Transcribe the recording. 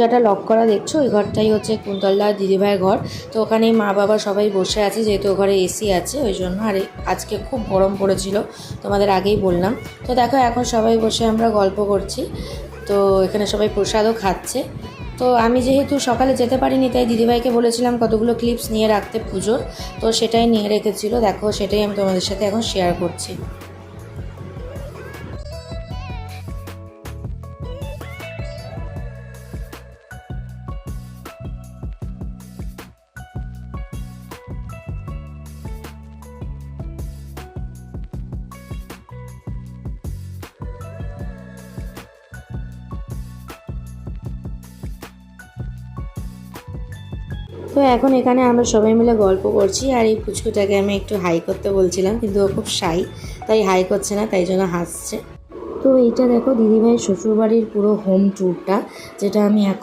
যেটা লক করা দেখছো ওই ঘরটাই হচ্ছে কুন্তলদা দিদিভাইয়ের ঘর। তো ওখানে মা বাবা সবাই বসে আছে, যেহেতু ঘরে এসি আছে ওই জন্য। আর আজকে খুব গরম পড়েছিল, তোমাদের আগেই বললাম। তো দেখো এখন সবাই বসে আমরা গল্প করছি। তো এখানে সবাই প্রসাদও খাচ্ছে। তো আমি যেহেতু সকালে যেতে পারিনি, তাই দিদিভাইকে বলেছিলাম কতগুলো ক্লিপস নিয়ে রাখতে পুজোর। তো সেটাই নিয়ে রেখেছিল, দেখো সেটাই আমি তোমাদের সাথে এখন শেয়ার করছি। তো এখন এখানে আমরা সবাই মিলে গল্প করছি, আর এই পুচকুটাকে আমি একটু হাই করতে বলছিলাম, কিন্তু ও খুব শাই, তাই হাই করছে না, তাই জন্য হাসছে। তো এইটা দেখো দিদিভাইয়ের শ্বশুরবাড়ির পুরো হোম ট্যুরটা, যেটা আমি এখন